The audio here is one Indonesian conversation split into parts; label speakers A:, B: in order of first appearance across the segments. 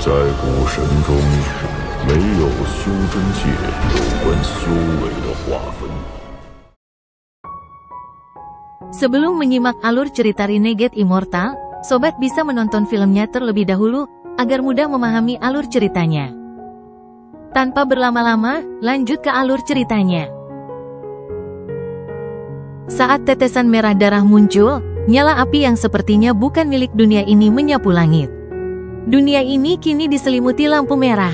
A: 在古神中，没有修真界有关修为的划分。
B: Sebelum menyimak alur cerita Renegade Immortal, sobat bisa menonton filmnya terlebih dahulu, agar mudah memahami alur ceritanya. Tanpa berlama-lama, lanjut ke alur ceritanya. Saat tetesan merah darah muncul, nyala api yang sepertinya bukan milik dunia ini menyapu langit. Dunia ini kini diselimuti lampu merah.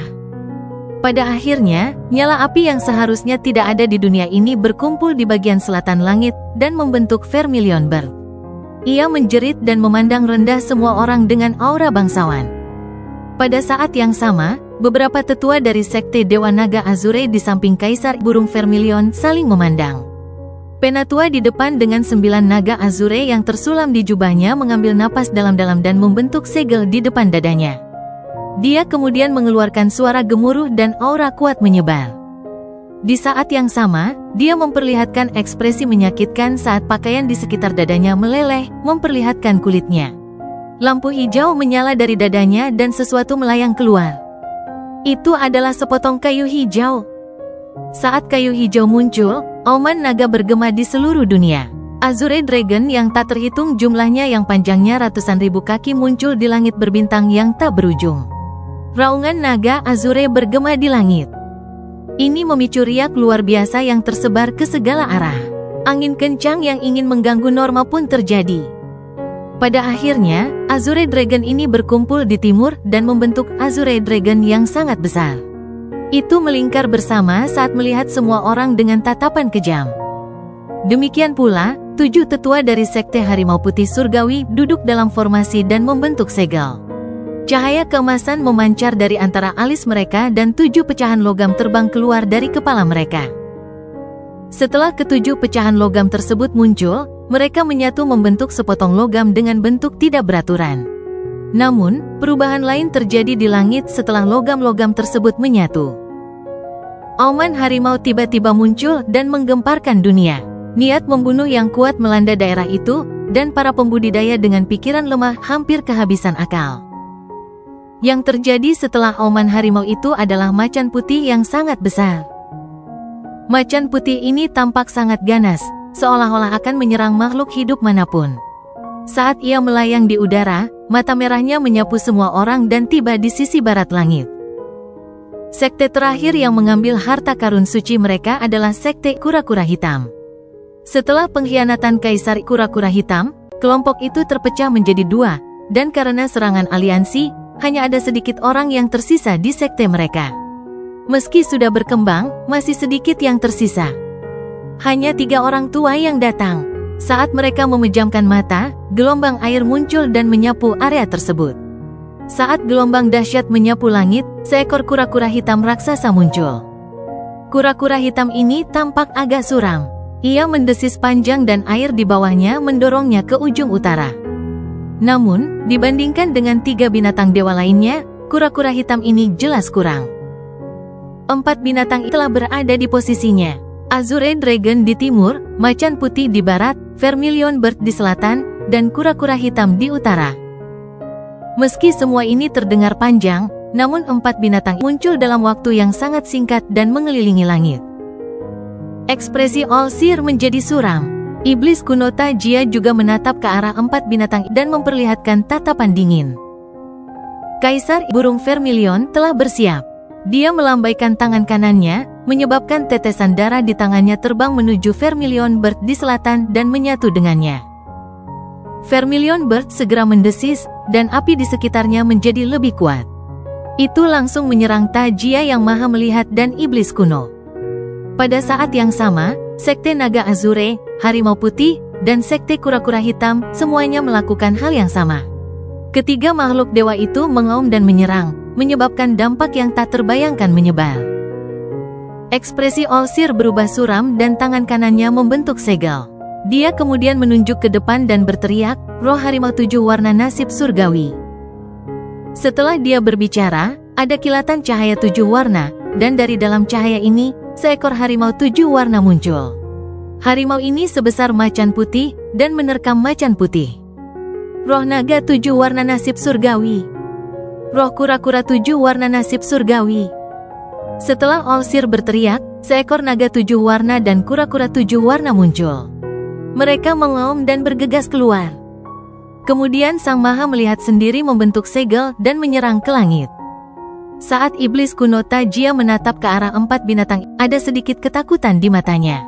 B: Pada akhirnya, nyala api yang seharusnya tidak ada di dunia ini berkumpul di bagian selatan langit dan membentuk Vermilion Bird. Ia menjerit dan memandang rendah semua orang dengan aura bangsawan. Pada saat yang sama, beberapa tetua dari sekte Dewa Naga Azure di samping Kaisar Burung Vermilion saling memandang. Penatua di depan dengan 9 naga Azure yang tersulam di jubahnya mengambil napas dalam-dalam dan membentuk segel di depan dadanya. Dia kemudian mengeluarkan suara gemuruh dan aura kuat menyebar. Di saat yang sama, dia memperlihatkan ekspresi menyakitkan saat pakaian di sekitar dadanya meleleh, memperlihatkan kulitnya. Lampu hijau menyala dari dadanya dan sesuatu melayang keluar. Itu adalah sepotong kayu hijau. Saat kayu hijau muncul, auman naga bergema di seluruh dunia. Azure Dragon yang tak terhitung jumlahnya yang panjangnya ratusan ribu kaki muncul di langit berbintang yang tak berujung. Raungan naga Azure bergema di langit. Ini memicu riak luar biasa yang tersebar ke segala arah. Angin kencang yang ingin mengganggu Norma pun terjadi. Pada akhirnya, Azure Dragon ini berkumpul di timur dan membentuk Azure Dragon yang sangat besar. Itu melingkar bersama saat melihat semua orang dengan tatapan kejam. Demikian pula, 7 tetua dari sekte Harimau Putih Surgawi duduk dalam formasi dan membentuk segel. Cahaya keemasan memancar dari antara alis mereka dan 7 pecahan logam terbang keluar dari kepala mereka. Setelah ke-7 pecahan logam tersebut muncul, mereka menyatu membentuk sepotong logam dengan bentuk tidak beraturan. Namun, perubahan lain terjadi di langit setelah logam-logam tersebut menyatu. Auman harimau tiba-tiba muncul dan menggemparkan dunia. Niat membunuh yang kuat melanda daerah itu, dan para pembudidaya dengan pikiran lemah hampir kehabisan akal. Yang terjadi setelah auman harimau itu adalah macan putih yang sangat besar. Macan putih ini tampak sangat ganas, seolah-olah akan menyerang makhluk hidup manapun. Saat ia melayang di udara, mata merahnya menyapu semua orang dan tiba di sisi barat langit. Sekte terakhir yang mengambil harta karun suci mereka adalah sekte kura-kura hitam. Setelah pengkhianatan Kaisar Kura-kura Hitam, kelompok itu terpecah menjadi 2, dan karena serangan aliansi, hanya ada sedikit orang yang tersisa di sekte mereka. Meski sudah berkembang, masih sedikit yang tersisa. Hanya 3 orang tua yang datang. Saat mereka memejamkan mata, gelombang air muncul dan menyapu area tersebut. Saat gelombang dahsyat menyapu langit, seekor kura-kura hitam raksasa muncul. Kura-kura hitam ini tampak agak suram. Ia mendesis panjang dan air di bawahnya mendorongnya ke ujung utara. Namun, dibandingkan dengan 3 binatang dewa lainnya, kura-kura hitam ini jelas kurang. 4 binatang telah berada di posisinya. Azure Dragon di timur, macan putih di barat, Vermilion Bird di selatan, dan kura-kura hitam di utara. Meski semua ini terdengar panjang, namun 4 binatang muncul dalam waktu yang sangat singkat dan mengelilingi langit. Ekspresi All-Seer menjadi suram. Iblis kuno Tajia juga menatap ke arah 4 binatang dan memperlihatkan tatapan dingin. Kaisar Burung Vermilion telah bersiap. Dia melambaikan tangan kanannya, menyebabkan tetesan darah di tangannya terbang menuju Vermilion Bird di selatan dan menyatu dengannya. Vermilion Bird segera mendesis, dan api di sekitarnya menjadi lebih kuat. Itu langsung menyerang Tajia yang maha melihat dan iblis kuno. Pada saat yang sama, sekte Naga Azure, Harimau Putih, dan sekte Kura-kura Hitam semuanya melakukan hal yang sama. Ketiga makhluk dewa itu mengaum dan menyerang, menyebabkan dampak yang tak terbayangkan menyebar. Ekspresi All-Seer berubah suram dan tangan kanannya membentuk segel. Dia kemudian menunjuk ke depan dan berteriak, "Roh harimau 7 warna nasib surgawi." Setelah dia berbicara, ada kilatan cahaya 7 warna, dan dari dalam cahaya ini, seekor harimau 7 warna muncul. Harimau ini sebesar macan putih, dan menerkam macan putih. Roh naga 7 warna nasib surgawi. Roh kura-kura 7 warna nasib surgawi. Setelah Olsir berteriak, seekor naga 7 warna dan kura-kura 7 warna muncul. Mereka mengaum dan bergegas keluar. Kemudian Sang Maha melihat sendiri membentuk segel dan menyerang ke langit. Saat iblis kuno Tajia menatap ke arah 4 binatang, ada sedikit ketakutan di matanya.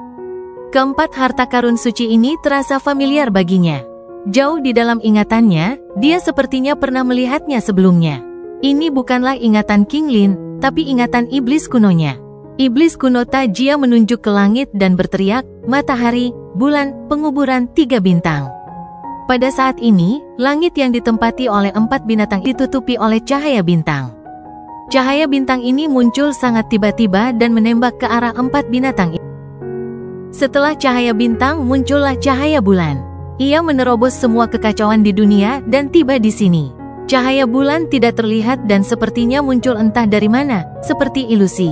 B: Keempat harta karun suci ini terasa familiar baginya. Jauh di dalam ingatannya, dia sepertinya pernah melihatnya sebelumnya. Ini bukanlah ingatan King Lin, tapi ingatan iblis kunonya. Iblis kuno Tajia menunjuk ke langit dan berteriak, matahari, bulan, penguburan 3 bintang. Pada saat ini, langit yang ditempati oleh 4 binatang ditutupi oleh cahaya bintang. Cahaya bintang ini muncul sangat tiba-tiba dan menembak ke arah 4 binatang itu. Setelah cahaya bintang muncullah cahaya bulan. Ia menerobos semua kekacauan di dunia dan tiba di sini. Cahaya bulan tidak terlihat dan sepertinya muncul entah dari mana, seperti ilusi.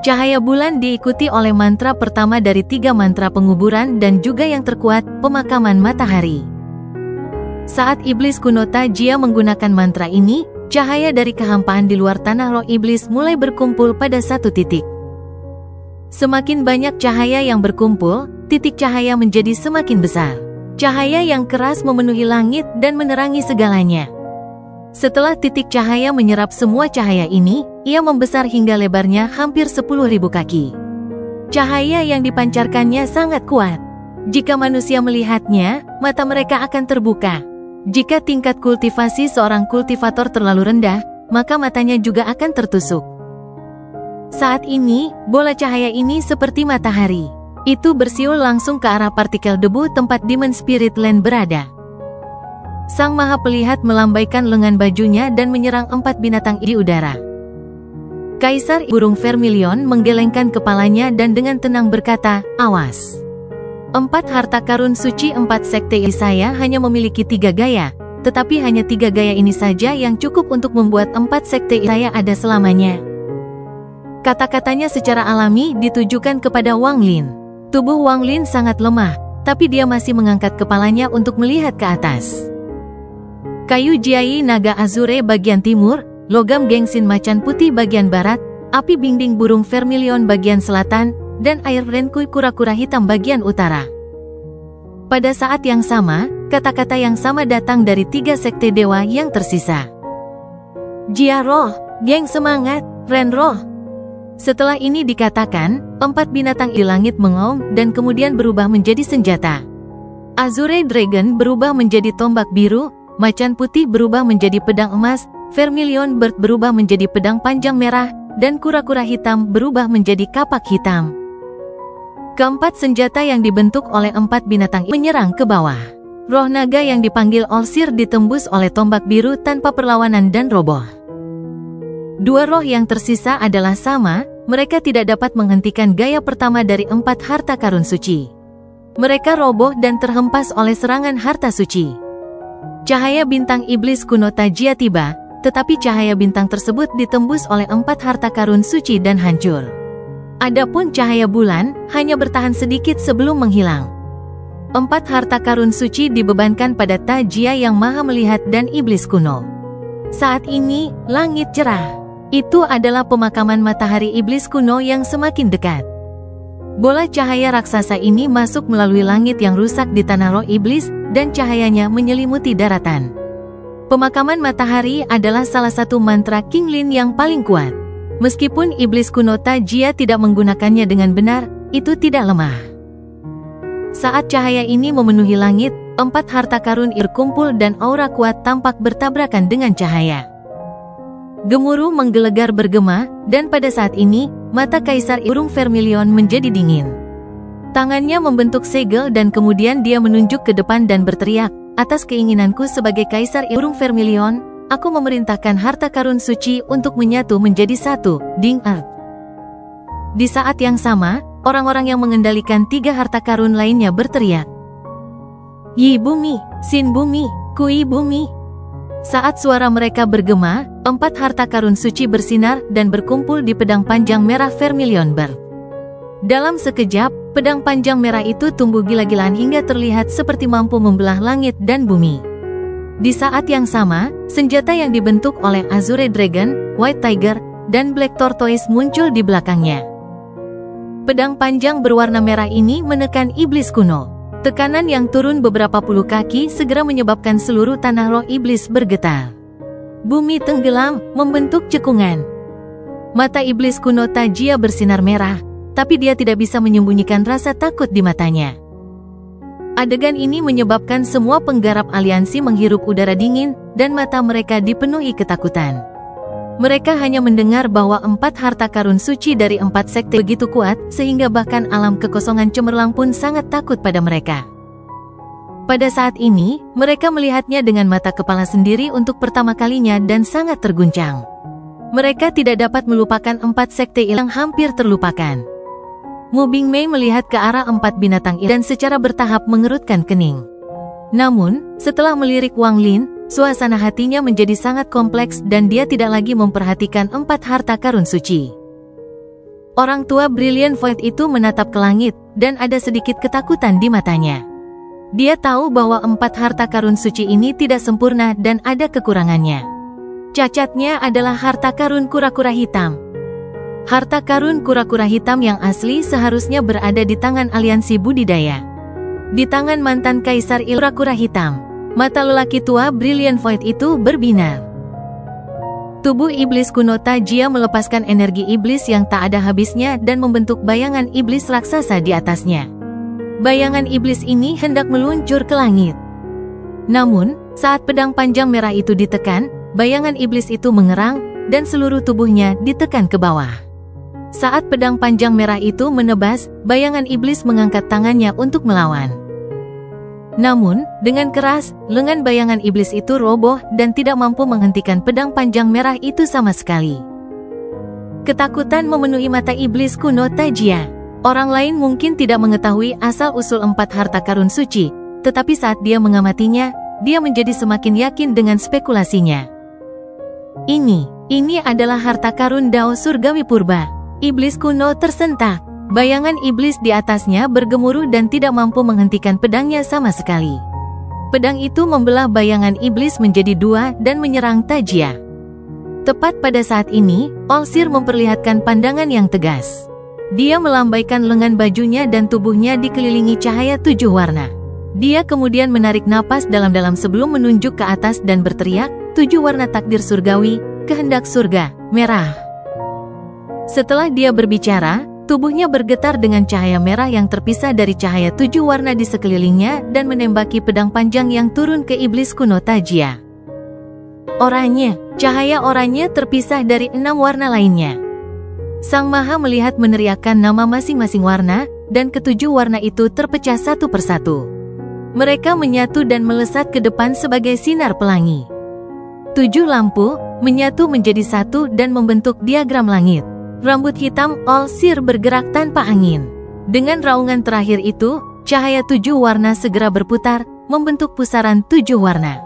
B: Cahaya bulan diikuti oleh mantra pertama dari 3 mantra penguburan dan juga yang terkuat, pemakaman matahari. Saat iblis kuno Tajia menggunakan mantra ini, cahaya dari kehampaan di luar tanah roh iblis mulai berkumpul pada satu titik. Semakin banyak cahaya yang berkumpul, titik cahaya menjadi semakin besar. Cahaya yang keras memenuhi langit dan menerangi segalanya. Setelah titik cahaya menyerap semua cahaya ini, ia membesar hingga lebarnya hampir 10.000 kaki. Cahaya yang dipancarkannya sangat kuat. Jika manusia melihatnya, mata mereka akan terbuka. Jika tingkat kultivasi seorang kultivator terlalu rendah, maka matanya juga akan tertusuk. Saat ini, bola cahaya ini seperti matahari. Itu bersiul langsung ke arah partikel debu tempat Demon Spirit Land berada. Sang Maha Pelihat melambaikan lengan bajunya dan menyerang 4 binatang di udara. Kaisar burung Vermilion menggelengkan kepalanya dan dengan tenang berkata, awas. 4 harta karun suci 4 sekte saya hanya memiliki 3 gaya, tetapi hanya 3 gaya ini saja yang cukup untuk membuat 4 sekte saya ada selamanya. Kata-katanya secara alami ditujukan kepada Wang Lin. Tubuh Wang Lin sangat lemah, tapi dia masih mengangkat kepalanya untuk melihat ke atas. Kayu Jiai Naga Azure bagian timur, logam Gengsin Macan Putih bagian barat, api binding burung Vermilion bagian selatan, dan air Renkui kura-kura hitam bagian utara. Pada saat yang sama, kata-kata yang sama datang dari 3 sekte dewa yang tersisa. Jia Roh, Geng Semangat, Ren Roh. Setelah ini dikatakan, 4 binatang di langit mengaum dan kemudian berubah menjadi senjata. Azure Dragon berubah menjadi tombak biru, Macan Putih berubah menjadi pedang emas, Vermilion Bird berubah menjadi pedang panjang merah, dan kura-kura hitam berubah menjadi kapak hitam. Keempat senjata yang dibentuk oleh 4 binatang menyerang ke bawah. Roh naga yang dipanggil Olsir ditembus oleh tombak biru tanpa perlawanan dan roboh. 2 roh yang tersisa adalah sama, mereka tidak dapat menghentikan gaya pertama dari 4 harta karun suci. Mereka roboh dan terhempas oleh serangan harta suci. Cahaya bintang iblis kuno Tajia tiba, tetapi cahaya bintang tersebut ditembus oleh 4 harta karun suci dan hancur. Adapun cahaya bulan hanya bertahan sedikit sebelum menghilang. 4 harta karun suci dibebankan pada Tajia yang maha melihat dan iblis kuno. Saat ini, langit cerah. Itu adalah pemakaman matahari iblis kuno yang semakin dekat. Bola cahaya raksasa ini masuk melalui langit yang rusak di tanah roh iblis, dan cahayanya menyelimuti daratan. Pemakaman matahari adalah salah satu mantra King Lin yang paling kuat. Meskipun iblis kuno Tajia tidak menggunakannya dengan benar, itu tidak lemah. Saat cahaya ini memenuhi langit, 4 harta karun berkumpul dan aura kuat tampak bertabrakan dengan cahaya. Gemuruh menggelegar bergema, dan pada saat ini, mata Kaisar burung Vermilion menjadi dingin. Tangannya membentuk segel dan kemudian dia menunjuk ke depan dan berteriak, atas keinginanku sebagai Kaisar burung Vermilion, aku memerintahkan harta karun suci untuk menyatu menjadi satu, Ding Earth. Di saat yang sama, orang-orang yang mengendalikan 3 harta karun lainnya berteriak. Yi bumi, Sin bumi, Kui bumi. Saat suara mereka bergema, 4 harta karun suci bersinar dan berkumpul di pedang panjang merah Vermilion Bird. Dalam sekejap, pedang panjang merah itu tumbuh gila-gilaan hingga terlihat seperti mampu membelah langit dan bumi. Di saat yang sama, senjata yang dibentuk oleh Azure Dragon, White Tiger, dan Black Tortoise muncul di belakangnya. Pedang panjang berwarna merah ini menekan iblis kuno. Tekanan yang turun beberapa puluh kaki segera menyebabkan seluruh tanah roh iblis bergetar. Bumi tenggelam, membentuk cekungan. Mata iblis kuno Tajia bersinar merah, tapi dia tidak bisa menyembunyikan rasa takut di matanya. Adegan ini menyebabkan semua penggarap aliansi menghirup udara dingin, dan mata mereka dipenuhi ketakutan. Mereka hanya mendengar bahwa 4 harta karun suci dari 4 sekte begitu kuat, sehingga bahkan alam kekosongan cemerlang pun sangat takut pada mereka. Pada saat ini, mereka melihatnya dengan mata kepala sendiri untuk pertama kalinya dan sangat terguncang. Mereka tidak dapat melupakan 4 sekte yang hampir terlupakan. Mu Bingmei melihat ke arah 4 binatang itu dan secara bertahap mengerutkan kening. Namun, setelah melirik Wang Lin, suasana hatinya menjadi sangat kompleks dan dia tidak lagi memperhatikan 4 harta karun suci. Orang tua Brilliant Void itu menatap ke langit, dan ada sedikit ketakutan di matanya. Dia tahu bahwa 4 harta karun suci ini tidak sempurna dan ada kekurangannya. Cacatnya adalah harta karun kura-kura hitam. Harta karun kura-kura hitam yang asli seharusnya berada di tangan aliansi budidaya. Di tangan mantan kaisar kura-kura hitam, mata lelaki tua Brilliant Void itu berbinar. Tubuh iblis kuno Tajia melepaskan energi iblis yang tak ada habisnya dan membentuk bayangan iblis raksasa di atasnya. Bayangan iblis ini hendak meluncur ke langit. Namun, saat pedang panjang merah itu ditekan, bayangan iblis itu mengerang, dan seluruh tubuhnya ditekan ke bawah. Saat pedang panjang merah itu menebas, bayangan iblis mengangkat tangannya untuk melawan. Namun, dengan keras, lengan bayangan iblis itu roboh dan tidak mampu menghentikan pedang panjang merah itu sama sekali. Ketakutan memenuhi mata iblis kuno Tajia. Orang lain mungkin tidak mengetahui asal-usul 4 harta karun suci, tetapi saat dia mengamatinya, dia menjadi semakin yakin dengan spekulasinya. Ini adalah harta karun Dao Surgawi Purba. Iblis kuno tersentak. Bayangan iblis di atasnya bergemuruh dan tidak mampu menghentikan pedangnya sama sekali. Pedang itu membelah bayangan iblis menjadi 2 dan menyerang Tajia. Tepat pada saat ini, Olsir memperlihatkan pandangan yang tegas. Dia melambaikan lengan bajunya dan tubuhnya dikelilingi cahaya 7 warna. Dia kemudian menarik napas dalam-dalam sebelum menunjuk ke atas dan berteriak, 7 warna takdir surgawi, kehendak surga, merah. Setelah dia berbicara, tubuhnya bergetar dengan cahaya merah yang terpisah dari cahaya 7 warna di sekelilingnya dan menembaki pedang panjang yang turun ke iblis kuno Tajia. Oranye, cahaya oranye terpisah dari 6 warna lainnya. Sang Maha melihat meneriakkan nama masing-masing warna, dan ke-7 warna itu terpecah satu persatu. Mereka menyatu dan melesat ke depan sebagai sinar pelangi. 7 lampu menyatu menjadi satu dan membentuk diagram langit. Rambut hitam Olsir bergerak tanpa angin. Dengan raungan terakhir itu, cahaya 7 warna segera berputar, membentuk pusaran 7 warna.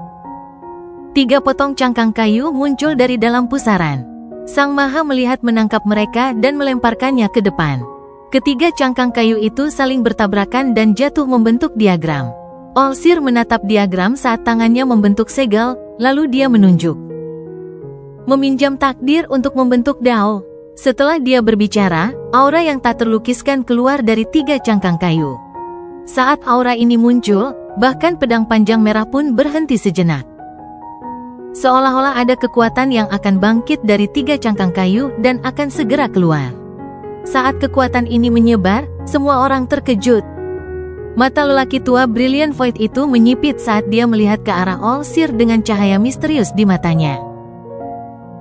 B: 3 potong cangkang kayu muncul dari dalam pusaran. Sang Maha melihat menangkap mereka dan melemparkannya ke depan. Ketiga cangkang kayu itu saling bertabrakan dan jatuh membentuk diagram. Olsir menatap diagram saat tangannya membentuk segel, lalu dia menunjuk. Meminjam takdir untuk membentuk Dao. Setelah dia berbicara, aura yang tak terlukiskan keluar dari 3 cangkang kayu. Saat aura ini muncul, bahkan pedang panjang merah pun berhenti sejenak. Seolah-olah ada kekuatan yang akan bangkit dari 3 cangkang kayu dan akan segera keluar. Saat kekuatan ini menyebar, semua orang terkejut. Mata lelaki tua Brilliant Void itu menyipit saat dia melihat ke arah Olsir dengan cahaya misterius di matanya.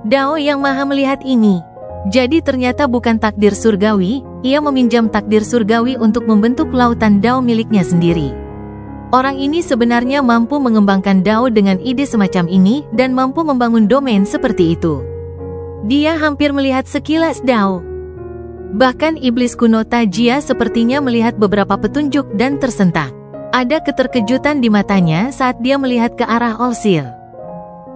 B: Dao yang Maha melihat ini. Jadi ternyata bukan takdir surgawi, ia meminjam takdir surgawi untuk membentuk lautan Dao miliknya sendiri. Orang ini sebenarnya mampu mengembangkan Dao dengan ide semacam ini dan mampu membangun domain seperti itu. Dia hampir melihat sekilas Dao. Bahkan iblis kuno Tajia sepertinya melihat beberapa petunjuk dan tersentak. Ada keterkejutan di matanya saat dia melihat ke arah Olsir.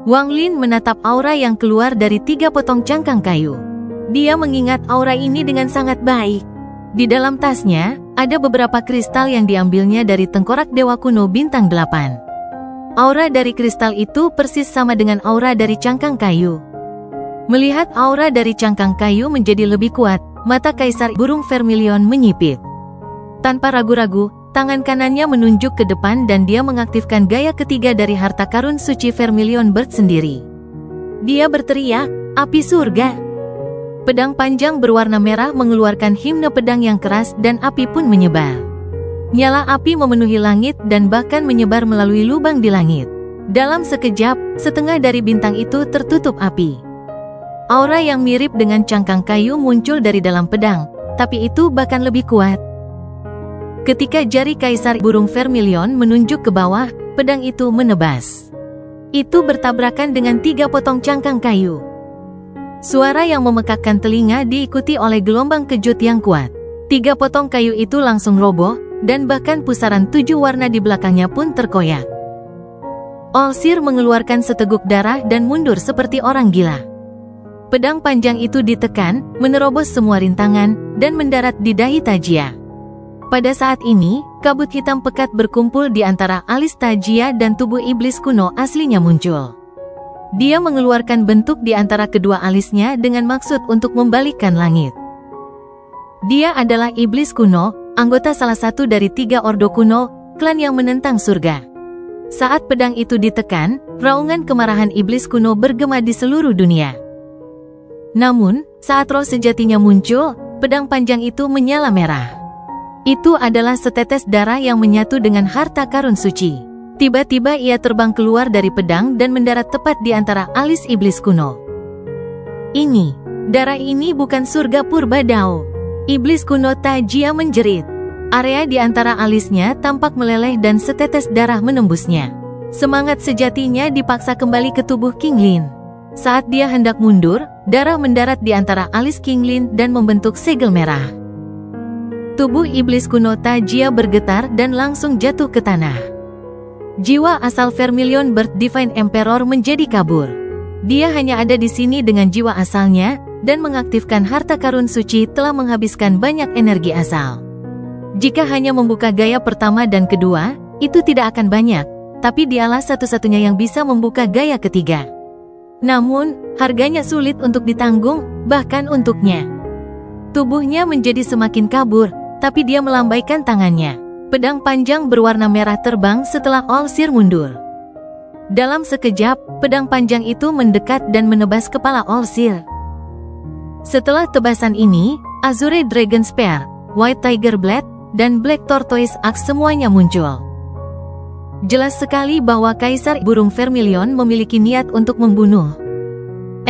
B: Wang Lin menatap aura yang keluar dari 3 potong cangkang kayu. Dia mengingat aura ini dengan sangat baik. Di dalam tasnya, ada beberapa kristal yang diambilnya dari tengkorak Dewa Kuno Bintang 8. Aura dari kristal itu persis sama dengan aura dari cangkang kayu. Melihat aura dari cangkang kayu menjadi lebih kuat, mata Kaisar Burung Vermilion menyipit. Tanpa ragu-ragu, tangan kanannya menunjuk ke depan dan dia mengaktifkan gaya ketiga dari harta karun suci Vermilion Bird sendiri. Dia berteriak, "Api surga!" Pedang panjang berwarna merah mengeluarkan himne pedang yang keras dan api pun menyebar. Nyala api memenuhi langit dan bahkan menyebar melalui lubang di langit. Dalam sekejap, setengah dari bintang itu tertutup api. Aura yang mirip dengan cangkang kayu muncul dari dalam pedang, tapi itu bahkan lebih kuat. Ketika jari Kaisar Burung Vermilion menunjuk ke bawah, pedang itu menebas. Itu bertabrakan dengan 3 potong cangkang kayu. Suara yang memekakkan telinga diikuti oleh gelombang kejut yang kuat. 3 potong kayu itu langsung roboh, dan bahkan pusaran 7 warna di belakangnya pun terkoyak. Olsir mengeluarkan seteguk darah dan mundur seperti orang gila. Pedang panjang itu ditekan, menerobos semua rintangan, dan mendarat di dahi Tajia. Pada saat ini, kabut hitam pekat berkumpul di antara alis Tajia dan tubuh iblis kuno aslinya muncul. Dia mengeluarkan bentuk di antara kedua alisnya dengan maksud untuk membalikkan langit. Dia adalah iblis kuno, anggota salah satu dari 3 ordo kuno, klan yang menentang surga. Saat pedang itu ditekan, raungan kemarahan iblis kuno bergema di seluruh dunia. Namun, saat roh sejatinya muncul, pedang panjang itu menyala merah. Itu adalah setetes darah yang menyatu dengan harta karun suci. Tiba-tiba ia terbang keluar dari pedang dan mendarat tepat di antara alis iblis kuno. Darah ini bukan surga purba Dao. Iblis kuno Tajia menjerit. Area di antara alisnya tampak meleleh dan setetes darah menembusnya. Semangat sejatinya dipaksa kembali ke tubuh King Lin. Saat dia hendak mundur, darah mendarat di antara alis King Lin dan membentuk segel merah. Tubuh iblis kuno Tajia bergetar dan langsung jatuh ke tanah. Jiwa asal Vermilion Bird Divine Emperor menjadi kabur. Dia hanya ada di sini dengan jiwa asalnya, dan mengaktifkan harta karun suci telah menghabiskan banyak energi asal. Jika hanya membuka gaya pertama dan kedua, itu tidak akan banyak, tapi dialah satu-satunya yang bisa membuka gaya ketiga. Namun, harganya sulit untuk ditanggung, bahkan untuknya. Tubuhnya menjadi semakin kabur, tapi dia melambaikan tangannya. Pedang panjang berwarna merah terbang setelah Olsir mundur. Dalam sekejap, pedang panjang itu mendekat dan menebas kepala Olsir. Setelah tebasan ini, Azure Dragon Spear, White Tiger Blade, dan Black Tortoise Axe semuanya muncul. Jelas sekali bahwa Kaisar Burung Vermilion memiliki niat untuk membunuh.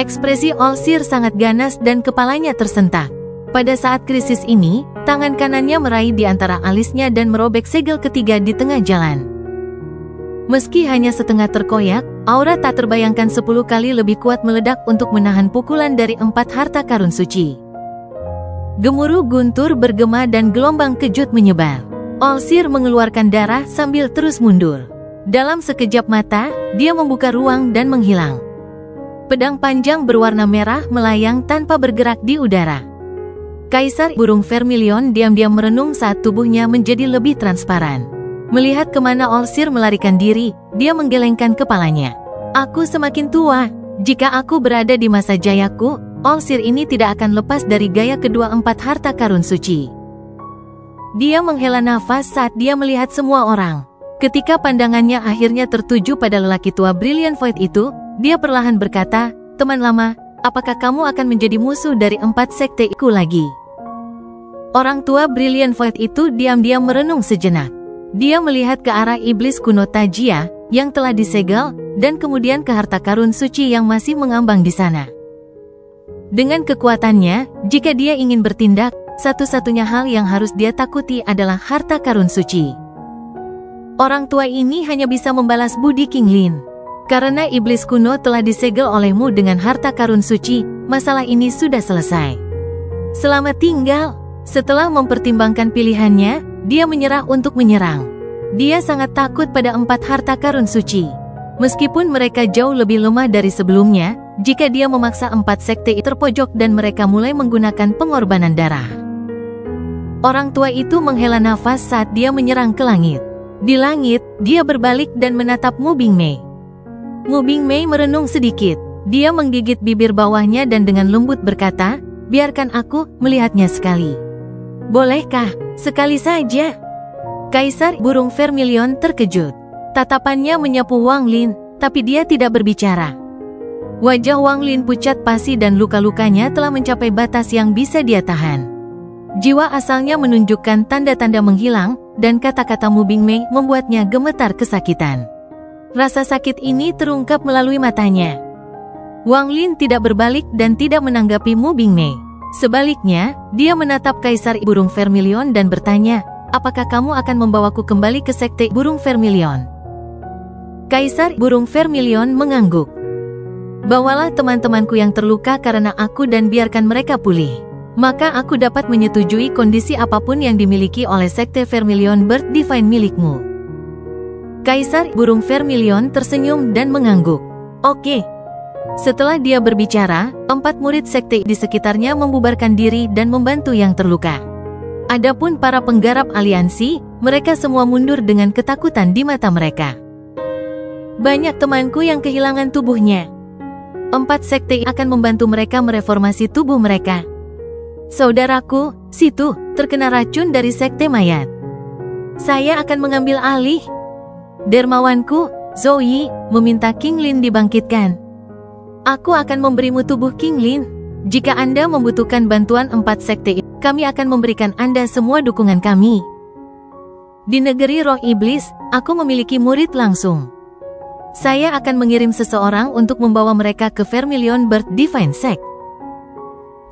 B: Ekspresi Olsir sangat ganas dan kepalanya tersentak. Pada saat krisis ini, tangan kanannya meraih di antara alisnya dan merobek segel ketiga di tengah jalan. Meski hanya setengah terkoyak, aura tak terbayangkan 10 kali lebih kuat meledak untuk menahan pukulan dari 4 harta karun suci. Gemuruh guntur bergema dan gelombang kejut menyebar. Olsir mengeluarkan darah sambil terus mundur. Dalam sekejap mata, dia membuka ruang dan menghilang. Pedang panjang berwarna merah melayang tanpa bergerak di udara. Kaisar Burung Vermilion diam-diam merenung saat tubuhnya menjadi lebih transparan. Melihat kemana Olsir melarikan diri, dia menggelengkan kepalanya. Aku semakin tua. Jika aku berada di masa jayaku, Olsir ini tidak akan lepas dari gaya kedua 4 harta karun suci. Dia menghela nafas saat dia melihat semua orang. Ketika pandangannya akhirnya tertuju pada lelaki tua Brilliant Void itu, dia perlahan berkata, "Teman lama, apakah kamu akan menjadi musuh dari 4 sekte-ku lagi?" Orang tua Brilliant Void itu diam-diam merenung sejenak. Dia melihat ke arah iblis kuno Tajia, yang telah disegel, dan kemudian ke harta karun suci yang masih mengambang di sana. Dengan kekuatannya, jika dia ingin bertindak, satu-satunya hal yang harus dia takuti adalah harta karun suci. Orang tua ini hanya bisa membalas budi King Lin. Karena iblis kuno telah disegel olehmu dengan harta karun suci, masalah ini sudah selesai. Selamat tinggal. Setelah mempertimbangkan pilihannya, dia menyerah untuk menyerang. Dia sangat takut pada 4 harta karun suci. Meskipun mereka jauh lebih lemah dari sebelumnya, jika dia memaksa 4 sekte terpojok dan mereka mulai menggunakan pengorbanan darah. Orang tua itu menghela nafas saat dia menyerang ke langit. Di langit, dia berbalik dan menatap Mu Bingmei. Mu Bingmei merenung sedikit. Dia menggigit bibir bawahnya dan dengan lembut berkata, "Biarkan aku melihatnya sekali." "Bolehkah? Sekali saja?" Kaisar burung vermilion terkejut. Tatapannya menyapu Wang Lin, tapi dia tidak berbicara. Wajah Wang Lin pucat pasi dan luka-lukanya telah mencapai batas yang bisa dia tahan. Jiwa asalnya menunjukkan tanda-tanda menghilang, dan kata-kata Mu Bingmei membuatnya gemetar kesakitan. Rasa sakit ini terungkap melalui matanya. Wang Lin tidak berbalik dan tidak menanggapi Mu Bingmei. Sebaliknya, dia menatap Kaisar Burung Vermilion dan bertanya, "Apakah kamu akan membawaku kembali ke Sekte Burung Vermilion?" Kaisar Burung Vermilion mengangguk. "Bawalah teman-temanku yang terluka karena aku dan biarkan mereka pulih. Maka aku dapat menyetujui kondisi apapun yang dimiliki oleh Sekte Vermilion Bird Divine milikmu." Kaisar Burung Vermilion tersenyum dan mengangguk. "Oke." Setelah dia berbicara, 4 murid sekte di sekitarnya membubarkan diri dan membantu yang terluka. Adapun para penggarap aliansi, mereka semua mundur dengan ketakutan di mata mereka. "Banyak temanku yang kehilangan tubuhnya. 4 sekte akan membantu mereka mereformasi tubuh mereka. Saudaraku, situ, terkena racun dari sekte mayat. Saya akan mengambil alih. Dermawanku, Zoe, meminta King Lin dibangkitkan. Aku akan memberimu tubuh King Lin. Jika Anda membutuhkan bantuan 4 sekte, kami akan memberikan Anda semua dukungan kami. Di negeri roh iblis, aku memiliki murid langsung. Saya akan mengirim seseorang untuk membawa mereka ke Vermilion Bird Divine Sect.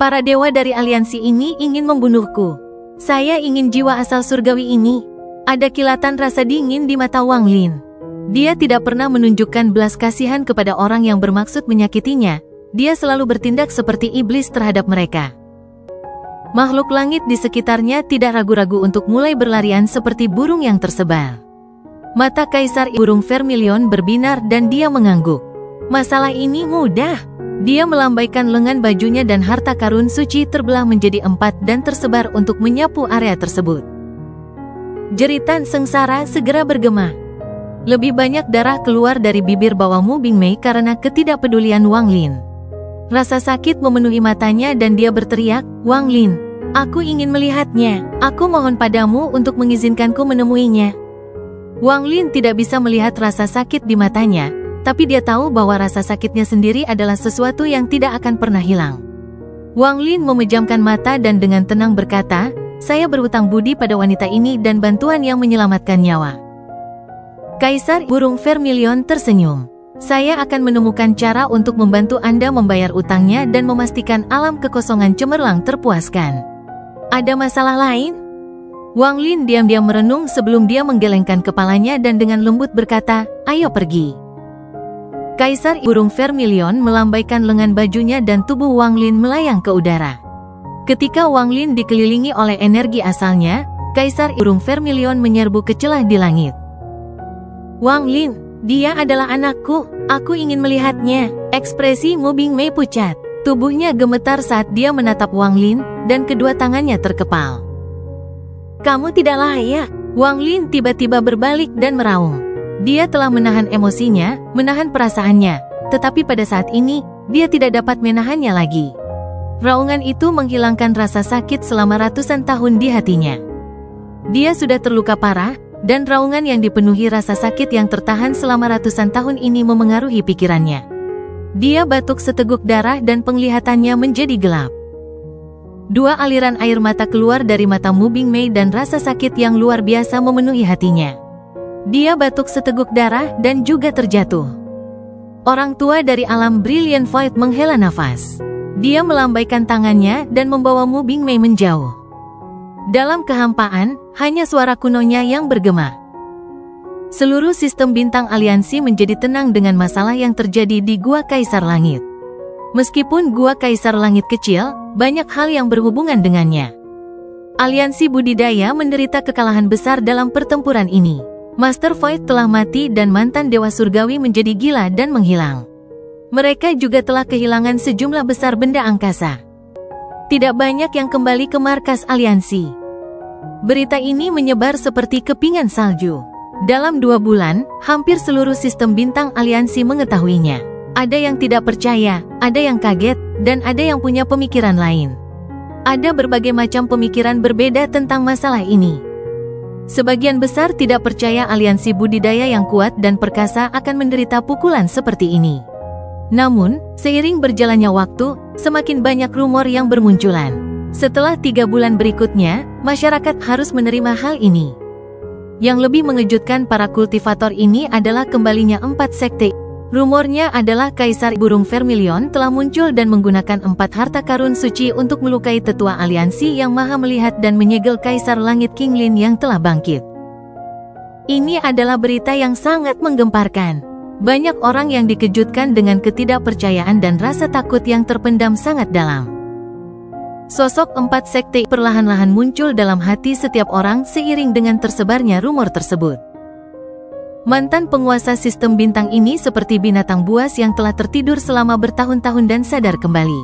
B: Para dewa dari aliansi ini ingin membunuhku. Saya ingin jiwa asal surgawi ini." Ada kilatan rasa dingin di mata Wang Lin. Dia tidak pernah menunjukkan belas kasihan kepada orang yang bermaksud menyakitinya. Dia selalu bertindak seperti iblis terhadap mereka. Makhluk langit di sekitarnya tidak ragu-ragu untuk mulai berlarian seperti burung yang tersebar. Mata Kaisar Burung Vermilion berbinar dan dia mengangguk. "Masalah ini mudah." Dia melambaikan lengan bajunya dan harta karun suci terbelah menjadi 4 dan tersebar untuk menyapu area tersebut. Jeritan sengsara segera bergema. Lebih banyak darah keluar dari bibir bawah Mu Bingmei karena ketidakpedulian Wang Lin. Rasa sakit memenuhi matanya dan dia berteriak, "Wang Lin, aku ingin melihatnya. Aku mohon padamu untuk mengizinkanku menemuinya." Wang Lin tidak bisa melihat rasa sakit di matanya, tapi dia tahu bahwa rasa sakitnya sendiri adalah sesuatu yang tidak akan pernah hilang. Wang Lin memejamkan mata dan dengan tenang berkata, "Saya berhutang budi pada wanita ini dan bantuan yang menyelamatkan nyawa." Kaisar Burung Vermilion tersenyum. "Saya akan menemukan cara untuk membantu Anda membayar utangnya dan memastikan alam kekosongan cemerlang terpuaskan. Ada masalah lain?" Wang Lin diam-diam merenung sebelum dia menggelengkan kepalanya dan dengan lembut berkata, "Ayo pergi." Kaisar Burung Vermilion melambaikan lengan bajunya dan tubuh Wang Lin melayang ke udara. Ketika Wang Lin dikelilingi oleh energi asalnya, Kaisar Burung Vermilion menyerbu ke celah di langit. "Wang Lin, dia adalah anakku. Aku ingin melihatnya." Ekspresi Mu Bingmei pucat. Tubuhnya gemetar saat dia menatap Wang Lin, dan kedua tangannya terkepal. "Kamu tidak layak." Wang Lin tiba-tiba berbalik dan meraung. Dia telah menahan emosinya, menahan perasaannya, tetapi pada saat ini, dia tidak dapat menahannya lagi. Raungan itu menghilangkan rasa sakit selama ratusan tahun di hatinya. Dia sudah terluka parah, dan raungan yang dipenuhi rasa sakit yang tertahan selama ratusan tahun ini memengaruhi pikirannya. Dia batuk seteguk darah dan penglihatannya menjadi gelap. 2 aliran air mata keluar dari mata Mu Bingmei dan rasa sakit yang luar biasa memenuhi hatinya. Dia batuk seteguk darah dan juga terjatuh. Orang tua dari alam Brilliant Void menghela nafas. Dia melambaikan tangannya dan membawa Mu Bingmei menjauh. Dalam kehampaan, hanya suara kunonya yang bergema. Seluruh sistem bintang aliansi menjadi tenang dengan masalah yang terjadi di Gua Kaisar Langit. Meskipun Gua Kaisar Langit kecil, banyak hal yang berhubungan dengannya. Aliansi budidaya menderita kekalahan besar dalam pertempuran ini. Master Void telah mati dan mantan Dewa Surgawi menjadi gila dan menghilang. Mereka juga telah kehilangan sejumlah besar benda angkasa. Tidak banyak yang kembali ke markas aliansi. Berita ini menyebar seperti kepingan salju. Dalam 2 bulan, hampir seluruh sistem bintang aliansi mengetahuinya. Ada yang tidak percaya, ada yang kaget, dan ada yang punya pemikiran lain. Ada berbagai macam pemikiran berbeda tentang masalah ini. Sebagian besar tidak percaya aliansi budidaya yang kuat dan perkasa akan menderita pukulan seperti ini. Namun, seiring berjalannya waktu, semakin banyak rumor yang bermunculan. Setelah 3 bulan berikutnya, masyarakat harus menerima hal ini. Yang lebih mengejutkan para kultivator ini adalah kembalinya 4 sekte. Rumornya adalah Kaisar Burung Vermilion telah muncul dan menggunakan 4 harta karun suci untuk melukai tetua aliansi yang maha melihat dan menyegel Kaisar Langit King Lin yang telah bangkit. Ini adalah berita yang sangat menggemparkan. Banyak orang yang dikejutkan dengan ketidakpercayaan dan rasa takut yang terpendam sangat dalam. Sosok 4 sekte perlahan-lahan muncul dalam hati setiap orang seiring dengan tersebarnya rumor tersebut. Mantan penguasa sistem bintang ini seperti binatang buas yang telah tertidur selama bertahun-tahun dan sadar kembali.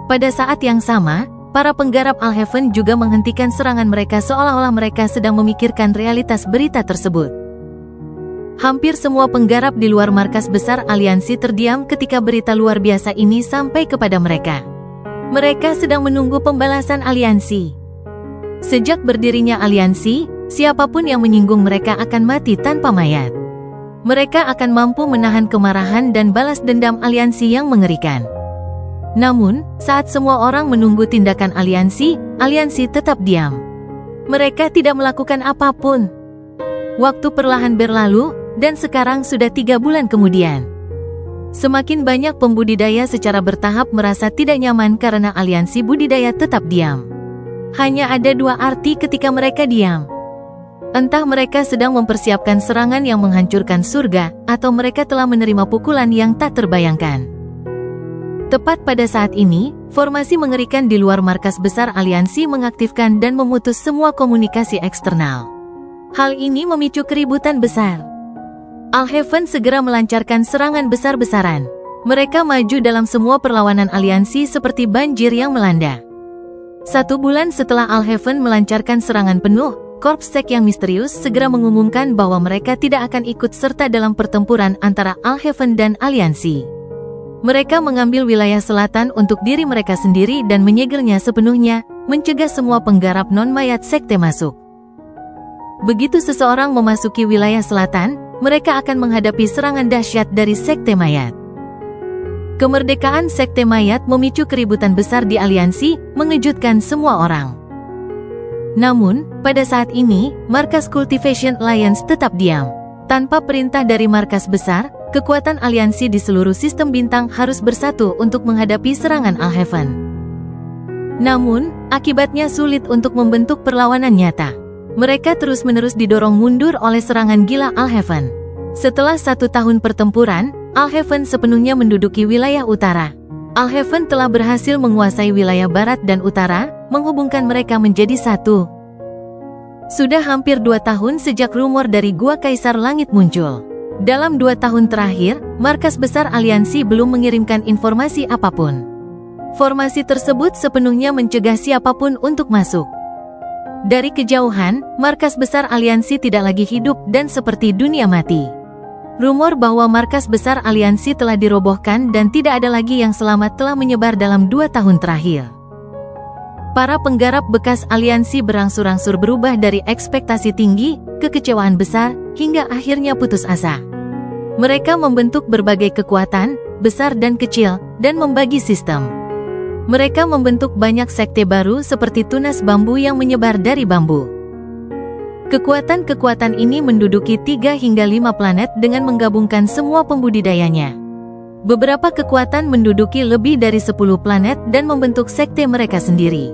B: Pada saat yang sama, para penggarap Alhaven juga menghentikan serangan mereka seolah-olah mereka sedang memikirkan realitas berita tersebut. Hampir semua penggarap di luar markas besar aliansi terdiam ketika berita luar biasa ini sampai kepada mereka. Mereka sedang menunggu pembalasan aliansi. Sejak berdirinya aliansi, siapapun yang menyinggung mereka akan mati tanpa mayat. Mereka akan mampu menahan kemarahan dan balas dendam aliansi yang mengerikan. Namun, saat semua orang menunggu tindakan aliansi tetap diam. Mereka tidak melakukan apapun. Waktu perlahan berlalu, dan sekarang sudah 3 bulan kemudian. Semakin banyak pembudidaya secara bertahap merasa tidak nyaman karena aliansi budidaya tetap diam. Hanya ada 2 arti ketika mereka diam. Entah mereka sedang mempersiapkan serangan yang menghancurkan surga, atau mereka telah menerima pukulan yang tak terbayangkan. Tepat pada saat ini, formasi mengerikan di luar markas besar aliansi mengaktifkan dan memutus semua komunikasi eksternal. Hal ini memicu keributan besar. Alhaven segera melancarkan serangan besar-besaran. Mereka maju dalam semua perlawanan aliansi seperti banjir yang melanda. 1 bulan setelah Alhaven melancarkan serangan penuh, Korps Sek yang misterius segera mengumumkan bahwa mereka tidak akan ikut serta dalam pertempuran antara Alhaven dan aliansi. Mereka mengambil wilayah selatan untuk diri mereka sendiri dan menyegelnya sepenuhnya, mencegah semua penggarap non-mayat sekte masuk. Begitu seseorang memasuki wilayah selatan, mereka akan menghadapi serangan dahsyat dari sekte mayat. Kemerdekaan sekte mayat memicu keributan besar di aliansi, mengejutkan semua orang. Namun, pada saat ini, markas Cultivation Alliance tetap diam. Tanpa perintah dari markas besar, kekuatan aliansi di seluruh sistem bintang harus bersatu untuk menghadapi serangan Alhaven. Namun, akibatnya sulit untuk membentuk perlawanan nyata. Mereka terus-menerus didorong mundur oleh serangan gila Alhaven. Setelah 1 tahun pertempuran, Alhaven sepenuhnya menduduki wilayah utara. Alhaven telah berhasil menguasai wilayah barat dan utara, menghubungkan mereka menjadi satu. Sudah hampir 2 tahun sejak rumor dari Gua Kaisar Langit muncul. Dalam 2 tahun terakhir, markas besar aliansi belum mengirimkan informasi apapun. Formasi tersebut sepenuhnya mencegah siapapun untuk masuk. Dari kejauhan, markas besar aliansi tidak lagi hidup dan seperti dunia mati. Rumor bahwa markas besar aliansi telah dirobohkan dan tidak ada lagi yang selamat telah menyebar dalam 2 tahun terakhir. Para penggarap bekas aliansi berangsur-angsur berubah dari ekspektasi tinggi, kekecewaan besar, hingga akhirnya putus asa. Mereka membentuk berbagai kekuatan, besar dan kecil, dan membagi sistem. Mereka membentuk banyak sekte baru seperti tunas bambu yang menyebar dari bambu. Kekuatan-kekuatan ini menduduki 3 hingga 5 planet dengan menggabungkan semua pembudidayanya. Beberapa kekuatan menduduki lebih dari 10 planet dan membentuk sekte mereka sendiri.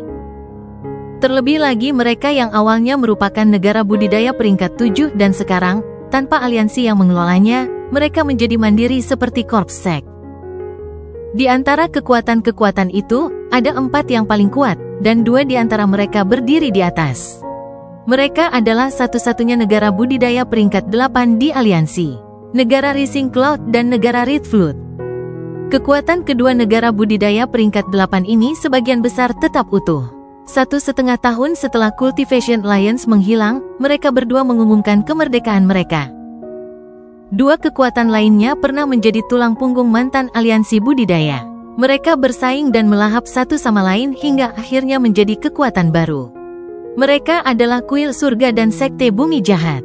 B: Terlebih lagi mereka yang awalnya merupakan negara budidaya peringkat 7 dan sekarang, tanpa aliansi yang mengelolanya, mereka menjadi mandiri seperti Korps Sek. Di antara kekuatan-kekuatan itu, ada 4 yang paling kuat, dan 2 di antara mereka berdiri di atas. Mereka adalah satu-satunya negara budidaya peringkat 8 di aliansi. Negara Rising Cloud dan negara Red Flood. Kekuatan kedua negara budidaya peringkat 8 ini sebagian besar tetap utuh. 1,5 tahun setelah Cultivation Alliance menghilang, mereka berdua mengumumkan kemerdekaan mereka. Dua kekuatan lainnya pernah menjadi tulang punggung mantan aliansi budidaya. Mereka bersaing dan melahap satu sama lain hingga akhirnya menjadi kekuatan baru. Mereka adalah kuil surga dan sekte bumi jahat.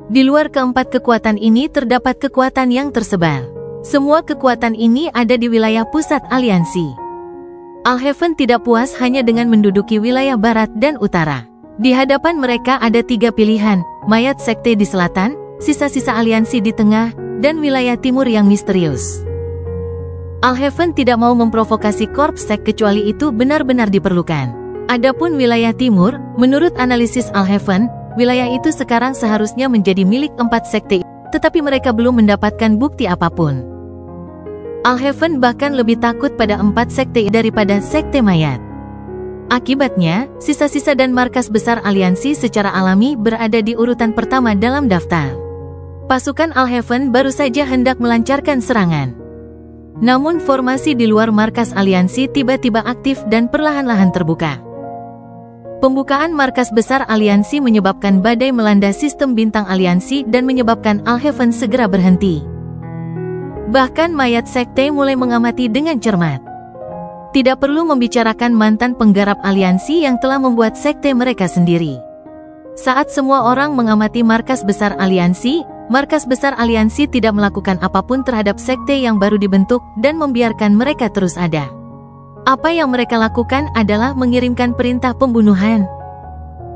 B: Di luar keempat kekuatan ini terdapat kekuatan yang tersebar. Semua kekuatan ini ada di wilayah pusat aliansi. Alhaven tidak puas hanya dengan menduduki wilayah barat dan utara. Di hadapan mereka ada 3 pilihan, mayat sekte di selatan, sisa-sisa aliansi di tengah, dan wilayah timur yang misterius. Alhaven tidak mau memprovokasi korps sek kecuali itu benar-benar diperlukan. Adapun wilayah timur, menurut analisis Alhaven, wilayah itu sekarang seharusnya menjadi milik 4 sekte, tetapi mereka belum mendapatkan bukti apapun. Alhaven bahkan lebih takut pada 4 sekte daripada sekte mayat. Akibatnya, sisa-sisa dan markas besar aliansi secara alami berada di urutan pertama dalam daftar. Pasukan Alhaven baru saja hendak melancarkan serangan. Namun formasi di luar markas aliansi tiba-tiba aktif dan perlahan-lahan terbuka. Pembukaan markas besar aliansi menyebabkan badai melanda sistem bintang aliansi dan menyebabkan Alhaven segera berhenti. Bahkan mayat sekte mulai mengamati dengan cermat. Tidak perlu membicarakan mantan penggarap aliansi yang telah membuat sekte mereka sendiri. Saat semua orang mengamati markas besar aliansi tidak melakukan apapun terhadap sekte yang baru dibentuk dan membiarkan mereka terus ada. Apa yang mereka lakukan adalah mengirimkan perintah pembunuhan.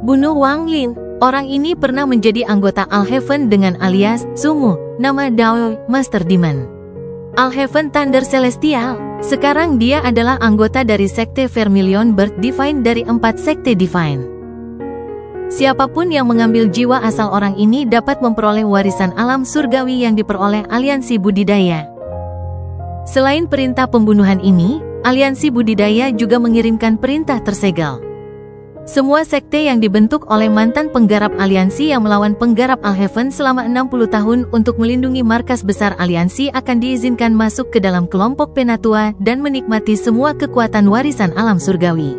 B: Bunuh Wang Lin. Orang ini pernah menjadi anggota Alhaven dengan alias Sumu, nama Dao, Master Demon. Alhaven Thunder Celestial. Sekarang dia adalah anggota dari sekte Vermilion Bird Divine dari 4 sekte Divine. Siapapun yang mengambil jiwa asal orang ini dapat memperoleh warisan alam surgawi yang diperoleh aliansi budidaya. Selain perintah pembunuhan ini, aliansi budidaya juga mengirimkan perintah tersegel. Semua sekte yang dibentuk oleh mantan penggarap aliansi yang melawan penggarap Alhaven selama 60 tahun untuk melindungi markas besar aliansi akan diizinkan masuk ke dalam kelompok penatua dan menikmati semua kekuatan warisan alam surgawi.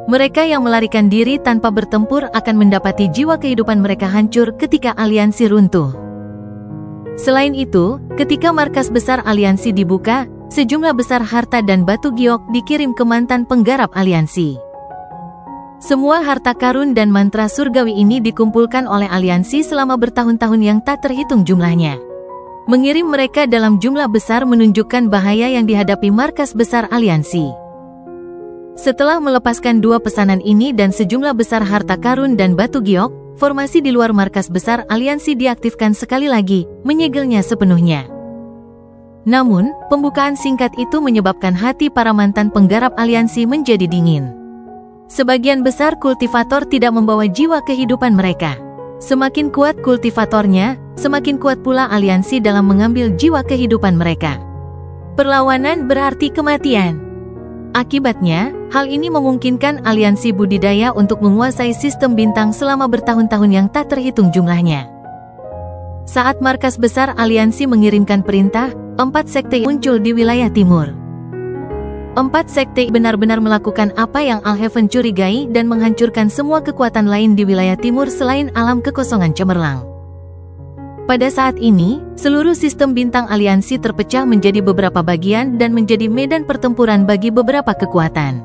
B: Mereka yang melarikan diri tanpa bertempur akan mendapati jiwa kehidupan mereka hancur ketika aliansi runtuh. Selain itu, ketika markas besar aliansi dibuka, sejumlah besar harta dan batu giok dikirim ke mantan penggarap aliansi. Semua harta karun dan mantra surgawi ini dikumpulkan oleh aliansi selama bertahun-tahun yang tak terhitung jumlahnya. Mengirim mereka dalam jumlah besar menunjukkan bahaya yang dihadapi markas besar aliansi. Setelah melepaskan 2 pesanan ini dan sejumlah besar harta karun dan batu giok, formasi di luar markas besar aliansi diaktifkan sekali lagi, menyegelnya sepenuhnya. Namun, pembukaan singkat itu menyebabkan hati para mantan penggarap aliansi menjadi dingin. Sebagian besar kultivator tidak membawa jiwa kehidupan mereka. Semakin kuat kultivatornya, semakin kuat pula aliansi dalam mengambil jiwa kehidupan mereka. Perlawanan berarti kematian. Akibatnya, hal ini memungkinkan aliansi budidaya untuk menguasai sistem bintang selama bertahun-tahun yang tak terhitung jumlahnya. Saat markas besar aliansi mengirimkan perintah, 4 sekte muncul di wilayah timur. 4 sekte benar-benar melakukan apa yang Alhaven curigai dan menghancurkan semua kekuatan lain di wilayah timur selain alam kekosongan cemerlang. Pada saat ini, seluruh sistem bintang aliansi terpecah menjadi beberapa bagian dan menjadi medan pertempuran bagi beberapa kekuatan.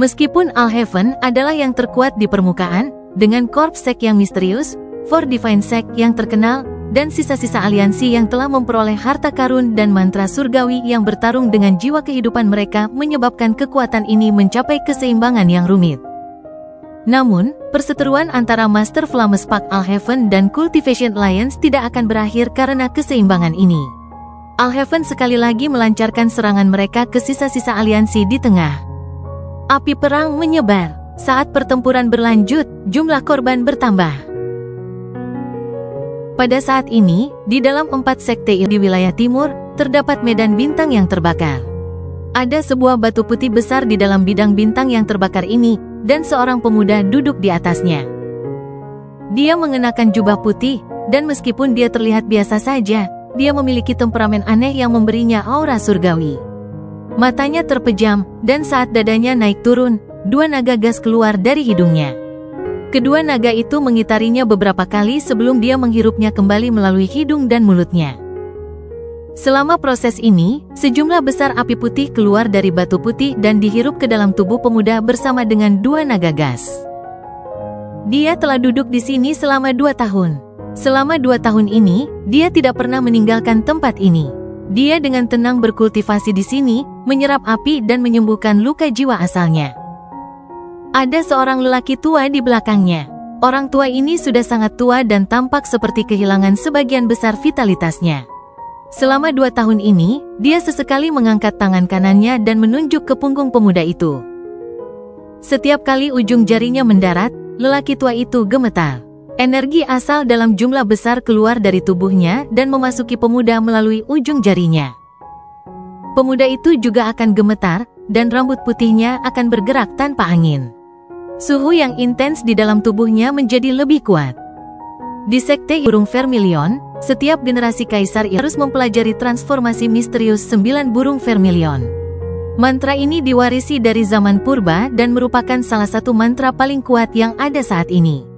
B: Meskipun Alhaven adalah yang terkuat di permukaan, dengan korps sek yang misterius, 4 Divine Sect yang terkenal, dan sisa-sisa aliansi yang telah memperoleh harta karun dan mantra surgawi yang bertarung dengan jiwa kehidupan mereka menyebabkan kekuatan ini mencapai keseimbangan yang rumit. Namun, perseteruan antara Master Flamespark Alhaven dan Cultivation Alliance tidak akan berakhir karena keseimbangan ini. Alhaven sekali lagi melancarkan serangan mereka ke sisa-sisa aliansi di tengah. Api perang menyebar. Saat pertempuran berlanjut, jumlah korban bertambah. Pada saat ini, di dalam 4 sekte di wilayah timur, terdapat medan bintang yang terbakar. Ada sebuah batu putih besar di dalam bidang bintang yang terbakar ini, dan seorang pemuda duduk di atasnya. Dia mengenakan jubah putih, dan meskipun dia terlihat biasa saja, dia memiliki temperamen aneh yang memberinya aura surgawi. Matanya terpejam, dan saat dadanya naik turun, 2 naga gas keluar dari hidungnya. Kedua naga itu mengitarinya beberapa kali sebelum dia menghirupnya kembali melalui hidung dan mulutnya. Selama proses ini, sejumlah besar api putih keluar dari batu putih dan dihirup ke dalam tubuh pemuda bersama dengan 2 naga gas. Dia telah duduk di sini selama 2 tahun. Selama 2 tahun ini, dia tidak pernah meninggalkan tempat ini. Dia dengan tenang berkultivasi di sini, menyerap api dan menyembuhkan luka jiwa asalnya. Ada seorang lelaki tua di belakangnya. Orang tua ini sudah sangat tua dan tampak seperti kehilangan sebagian besar vitalitasnya. Selama 2 tahun ini, dia sesekali mengangkat tangan kanannya dan menunjuk ke punggung pemuda itu. Setiap kali ujung jarinya mendarat, lelaki tua itu gemetar. Energi asal dalam jumlah besar keluar dari tubuhnya dan memasuki pemuda melalui ujung jarinya. Pemuda itu juga akan gemetar, dan rambut putihnya akan bergerak tanpa angin. Suhu yang intens di dalam tubuhnya menjadi lebih kuat. Di sekte burung vermilion, setiap generasi kaisar harus mempelajari transformasi misterius 9 burung vermilion. Mantra ini diwarisi dari zaman purba dan merupakan salah satu mantra paling kuat yang ada saat ini.